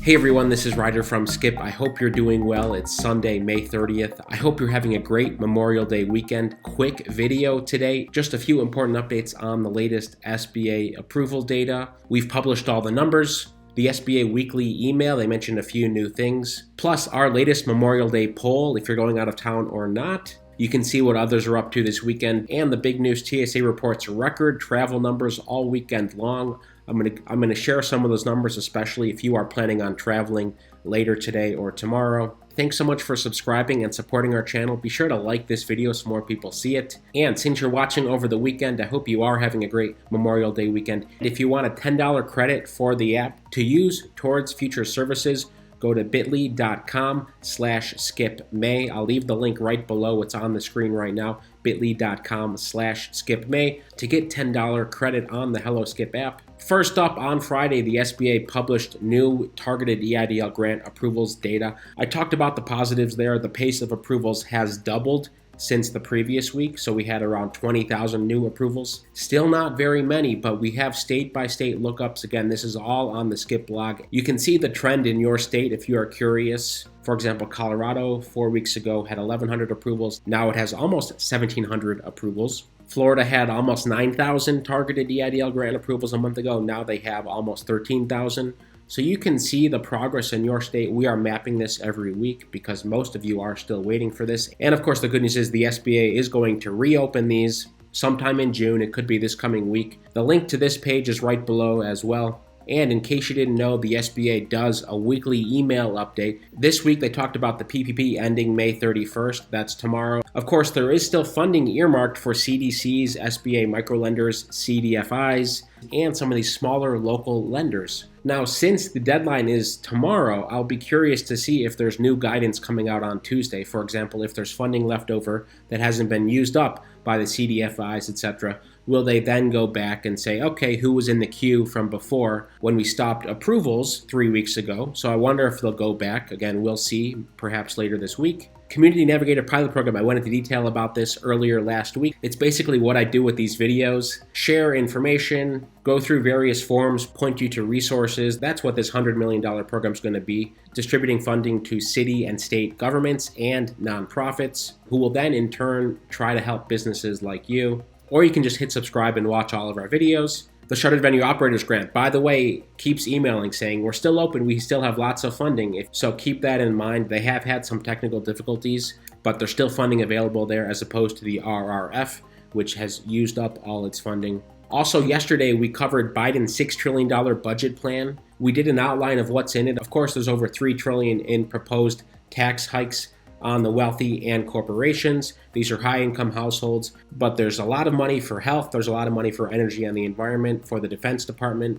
Hey everyone, this is Ryder from Skip. I hope you're doing well. It's Sunday, May 30th. I hope you're having a great Memorial Day weekend. Quick video today, just a few important updates on the latest SBA approval data. We've published all the numbers. The SBA weekly email, they mentioned a few new things. Plus our latest Memorial Day poll, if you're going out of town or not. You can see what others are up to this weekend. And the big news, TSA reports record travel numbers all weekend long. I'm going to share some of those numbers, especially if you are planning on traveling later today or tomorrow. Thanks so much for subscribing and supporting our channel. Be sure to like this video so more people see it. And since you're watching over the weekend, I hope you are having a great Memorial Day weekend. If you want a $10 credit for the app to use towards future services, go to bit.ly/skipmay. I'll leave the link right below. It's on the screen right now, bit.ly/skipmay to get $10 credit on the Hello Skip app. First up, on Friday, the SBA published new targeted EIDL grant approvals data. I talked about the positives there. The pace of approvals has doubled since the previous week, so we had around 20,000 new approvals. Still not very many, but we have state-by-state lookups. Again, this is all on the Skip blog. You can see the trend in your state if you are curious. For example, Colorado 4 weeks ago had 1,100 approvals. Now it has almost 1,700 approvals. Florida had almost 9,000 targeted EIDL grant approvals a month ago. Now they have almost 13,000. So you can see the progress in your state. We are mapping this every week because most of you are still waiting for this. And of course, the good news is the SBA is going to reopen these sometime in June. It could be this coming week. The link to this page is right below as well. And in case you didn't know, the SBA does a weekly email update. This week, they talked about the PPP ending May 31st. That's tomorrow. Of course, there is still funding earmarked for CDCs, SBA microlenders, CDFIs, and some of these smaller local lenders. Now, since the deadline is tomorrow, I'll be curious to see if there's new guidance coming out on Tuesday. For example, if there's funding left over that hasn't been used up by the CDFIs, etc., will they then go back and say, okay, who was in the queue from before when we stopped approvals 3 weeks ago? So I wonder if they'll go back. Again, we'll see, perhaps later this week. Community Navigator pilot program, I went into detail about this earlier last week. It's basically what I do with these videos. Share information, go through various forms, point you to resources. That's what this $100 million program is going to be. Distributing funding to city and state governments and nonprofits, who will then in turn try to help businesses like you. Or you can just hit subscribe and watch all of our videos. The Shuttered Venue Operators Grant, by the way, keeps emailing saying we're still open, we still have lots of funding. So keep that in mind. They have had some technical difficulties, but there's still funding available there as opposed to the RRF, which has used up all its funding. Also, yesterday we covered Biden's $6 trillion budget plan. We did an outline of what's in it. Of course, there's over $3 trillion in proposed tax hikes on the wealthy and corporations. These are high-income households, but there's a lot of money for health, there's a lot of money for energy and the environment, for the Defense Department,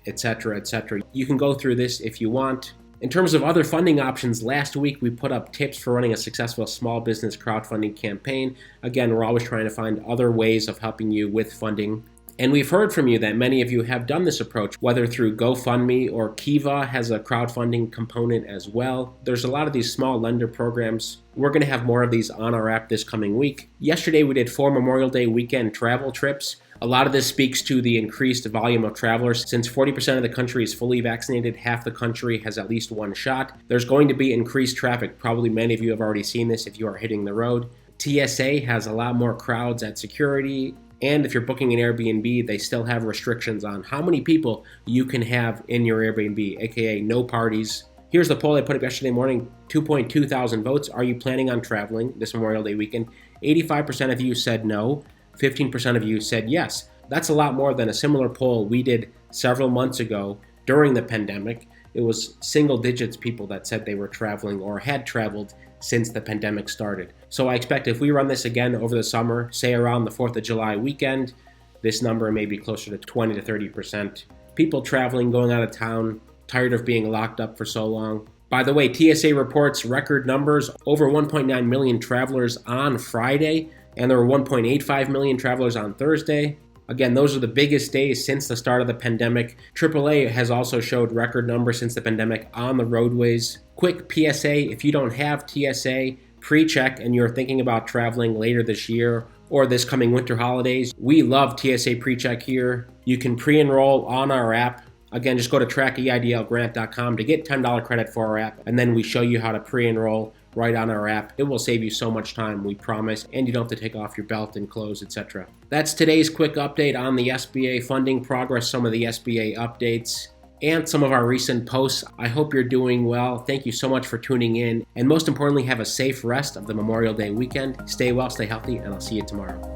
etc., etc. You can go through this if you want. In terms of other funding options, last week we put up tips for running a successful small business crowdfunding campaign. Again, we're always trying to find other ways of helping you with funding. And we've heard from you that many of you have done this approach, whether through GoFundMe or Kiva has a crowdfunding component as well. There's a lot of these small lender programs. We're going to have more of these on our app this coming week. Yesterday we did 4 Memorial Day weekend travel trips. A lot of this speaks to the increased volume of travelers. Since 40% of the country is fully vaccinated, half the country has at least one shot. There's going to be increased traffic. Probably many of you have already seen this if you are hitting the road. TSA has a lot more crowds at security. And if you're booking an Airbnb, they still have restrictions on how many people you can have in your Airbnb, aka no parties. Here's the poll I put up yesterday morning, 2.2 thousand votes. Are you planning on traveling this Memorial Day weekend? 85% of you said no, 15% of you said yes. That's a lot more than a similar poll we did several months ago during the pandemic. It was single digits people that said they were traveling or had traveled since the pandemic started. So I expect if we run this again over the summer, say around the 4th of July weekend, this number may be closer to 20 to 30%. People traveling, going out of town, tired of being locked up for so long. By the way, TSA reports record numbers, over 1.9 million travelers on Friday, and there were 1.85 million travelers on Thursday. Again, those are the biggest days since the start of the pandemic. AAA has also showed record numbers since the pandemic on the roadways. Quick PSA, if you don't have TSA, pre-check and you're thinking about traveling later this year or this coming winter holidays, we love TSA pre-check here. You can pre-enroll on our app Again, just go to trackeidlgrant.com to get $10 credit for our app, and then we show you how to pre-enroll right on our app. It will save you so much time, we promise, and you don't have to take off your belt and clothes, etc. That's today's quick update on the SBA funding progress, some of the SBA updates, and some of our recent posts. I hope you're doing well. Thank you so much for tuning in, and most importantly, have a safe rest of the Memorial Day weekend. Stay well, stay healthy, and I'll see you tomorrow.